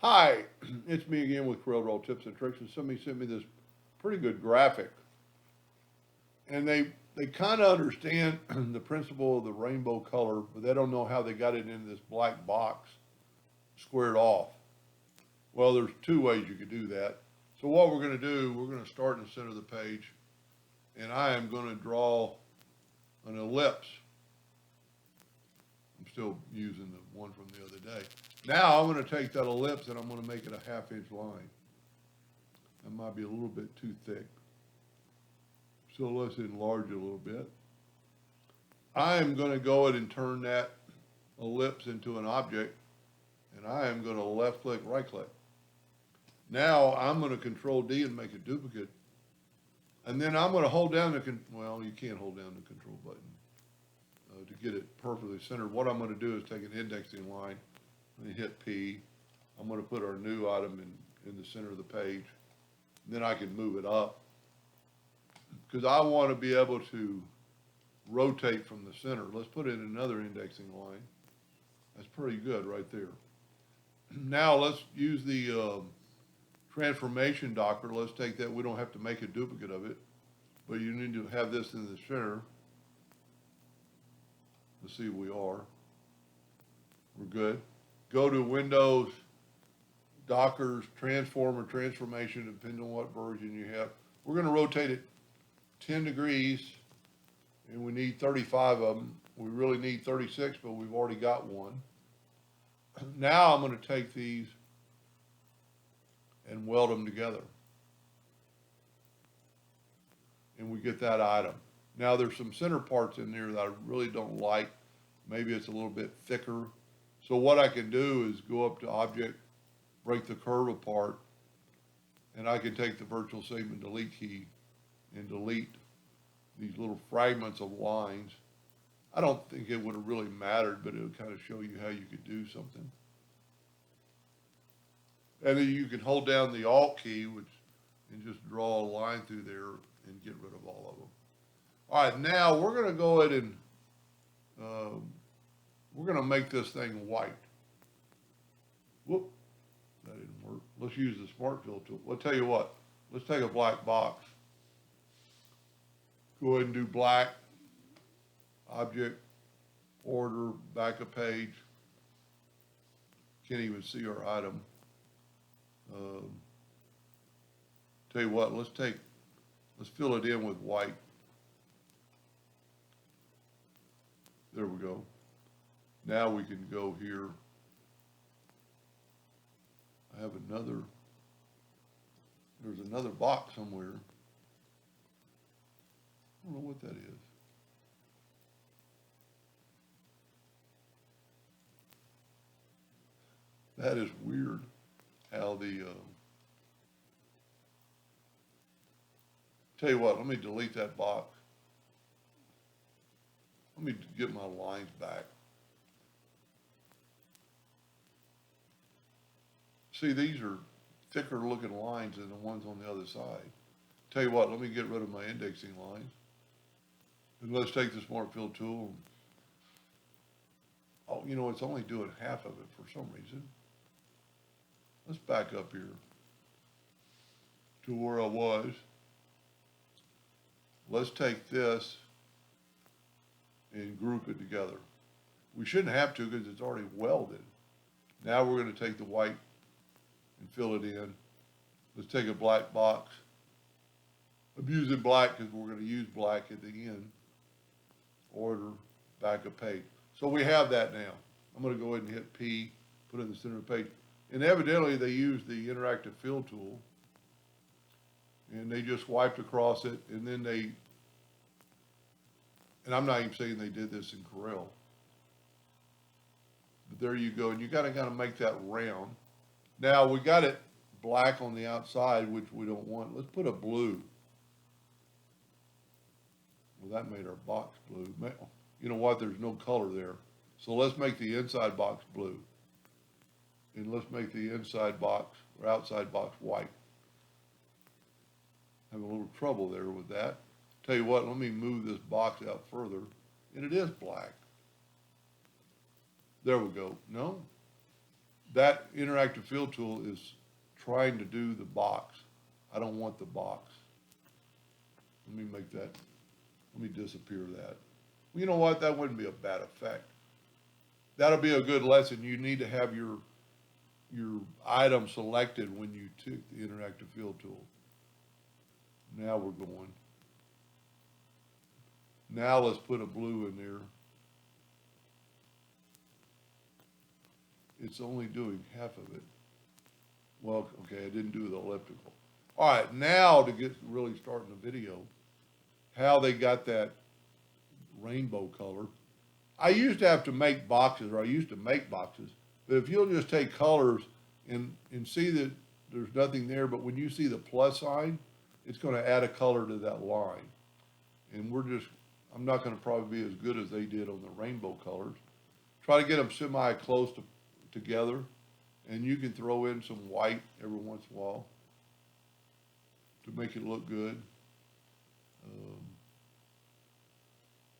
Hi, it's me again with Corel Tips and Tricks, and somebody sent me this pretty good graphic, and they kind of understand the principle of the rainbow color, but they don't know how they got it into this black box squared off. Well, there's two ways you could do that. So what we're going to do, we're going to start in the center of the page, and I am going to draw an ellipse. I'm still using the one from the other day. Now I'm going to take that ellipse and I'm going to make it a half-inch line. That might be a little bit too thick. So let's enlarge it a little bit. I am going to go ahead and turn that ellipse into an object, and I am going to left click, right click. Now I'm going to control D and make a duplicate. And then I'm going to hold down well, you can't hold down the control button to get it perfectly centered. What I'm going to do is take an indexing line and hit P. I'm going to put our new item in the center of the page. And then I can move it up because I want to be able to rotate from the center. Let's put in another indexing line. That's pretty good right there. Now let's use the transformation docker. Let's take that. We don't have to make a duplicate of it, but you need to have this in the center. Let's see if we are. We're good. Go to Windows, Dockers, Transform or Transformation, depending on what version you have. We're going to rotate it 10 degrees, and we need 35 of them. We really need 36, but we've already got one. Now I'm going to take these and weld them together. And we get that item. Now there's some center parts in there that I really don't like. Maybe it's a little bit thicker. So what I can do is go up to Object, break the curve apart, and I can take the virtual segment delete key and delete these little fragments of lines. I don't think it would have really mattered, but it would kind of show you how you could do something. And then you can hold down the Alt key, and just draw a line through there and get rid of all of them. All right, now we're going to go ahead and we're going to make this thing white. Whoop, that didn't work. Let's use the Smart Fill tool. I'll tell you what, let's take a black box. Go ahead and do black, object, order, back a page. Can't even see our item. Tell you what, let's fill it in with white. There we go. Now we can go here. I have there's another box somewhere. I don't know what that is. That is weird how tell you what, let me delete that box. Let me get my lines back. See, these are thicker looking lines than the ones on the other side. Tell you what, let me get rid of my indexing lines. And let's take the Smart Fill tool. Oh, you know, it's only doing half of it for some reason. Let's back up here to where I was. Let's take this and group it together. We shouldn't have to because it's already welded. Now we're going to take the white and fill it in. Let's take a black box. I'm using black because we're going to use black at the end. Order, back a page. So we have that now. I'm going to go ahead and hit P, put it in the center of the page. And evidently they used the interactive fill tool, and they just wiped across it, and then and I'm not even saying they did this in Corel, but there you go. And you got to kind of make that round. Now we got it black on the outside, which we don't want. Let's put a blue. Well, that made our box blue. You know what? There's no color there. So let's make the inside box blue. And let's make the inside box or outside box white. Having a little trouble there with that. Tell you what, let me move this box out further. And it is black. There we go. No? that interactive fill tool is trying to do the box. I don't want the box. Let me make that, let me disappear that. Well, you know what? That wouldn't be a bad effect. That'll be a good lesson. You need to have your item selected when you took the interactive fill tool. Now we're going. Now let's put a blue in there. It's only doing half of it. Well, okay, I didn't do the elliptical. All right, now to get really starting the video, how they got that rainbow color. I used to have to make boxes, or I used to make boxes, but if you'll just take colors and see that there's nothing there, but when you see the plus sign, it's going to add a color to that line. And I'm not going to probably be as good as they did on the rainbow colors. Try to get them semi-close together, and you can throw in some white every once in a while to make it look good.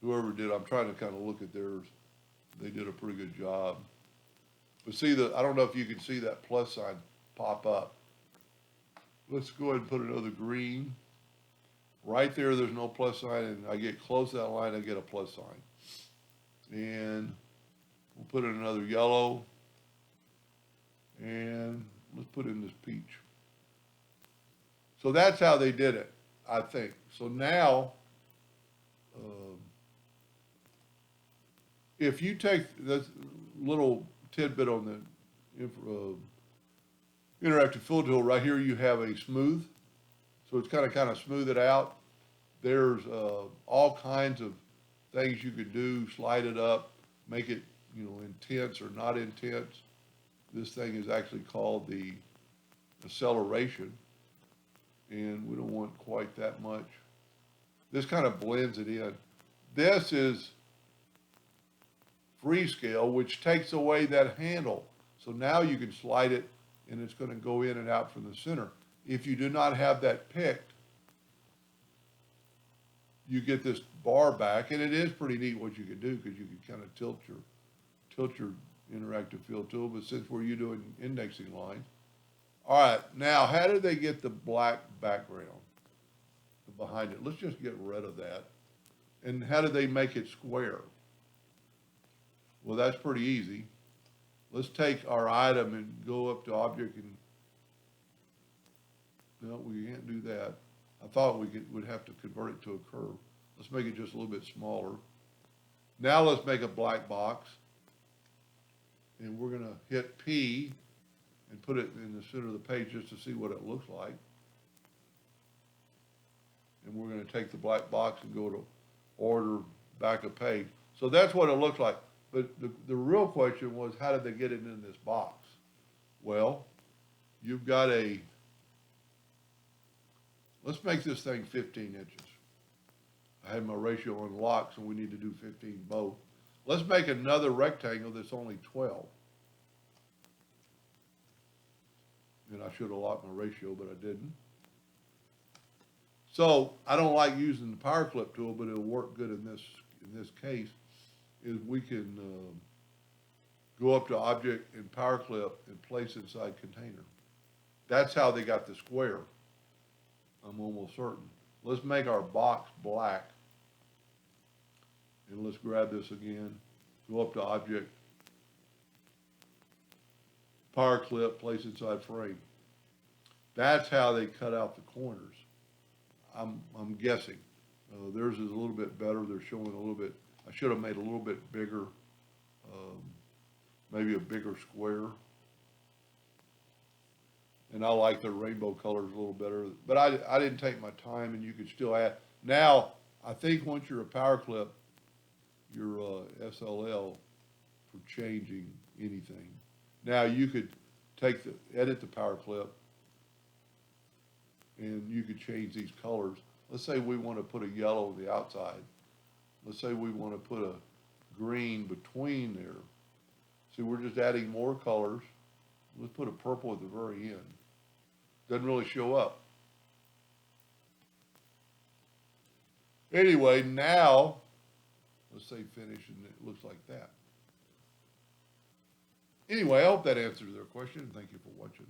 Whoever did, I'm trying to kind of look at theirs. They did a pretty good job. But see, I don't know if you can see that plus sign pop up. Let's go ahead and put another green. Right there, there's no plus sign, and I get close to that line, I get a plus sign. And we'll put in another yellow. And let's put in this peach. So that's how they did it, I think. So now, if you take this little tidbit on the interactive fill tool, right here you have a smooth. So it's kind of smooth it out. There's all kinds of things you could do, slide it up, make it, intense or not intense. This thing is actually called the acceleration, and we don't want quite that much. This kind of blends it in. This is freescale, which takes away that handle. So now you can slide it, and it's going to go in and out from the center. If you do not have that picked, you get this bar back, and it is pretty neat what you can do, because you can kind of tilt your interactive fill tool. But since we're doing indexing lines, all right. Now, how did they get the black background behind it? Let's just get rid of that. And how did they make it square? Well, that's pretty easy. Let's take our item and go up to object and, no, we can't do that. I thought would have to convert it to a curve. Let's make it just a little bit smaller. Now let's make a black box. And we're going to hit P and put it in the center of the page just to see what it looks like. And we're going to take the black box and go to order back a page. So that's what it looks like. But the real question was, how did they get it in this box? Well, you've got let's make this thing 15 inches. I had my ratio unlocked, so we need to do 15 both. Let's make another rectangle that's only 12. And I should have locked my ratio, but I didn't. So I don't like using the PowerClip tool, but it'll work good in this case. Is we can go up to object and PowerClip and place inside container. That's how they got the square. I'm almost certain. Let's make our box black. And let's grab this again. Go up to object, PowerClip, place inside frame. That's how they cut out the corners. I'm guessing. Theirs is a little bit better. They're showing a little bit. I should have made a little bit bigger, maybe a bigger square. And I like the rainbow colors a little better. But I didn't take my time, and you could still add. Now, I think once you're a PowerClip, you're SLL for changing anything. Now, you could edit the PowerClip, and you could change these colors. Let's say we want to put a yellow on the outside. Let's say we want to put a green between there. See, we're just adding more colors. Let's put a purple at the very end. Doesn't really show up. Anyway, now, let's say finish, and it looks like that. Anyway, I hope that answers their question, and thank you for watching.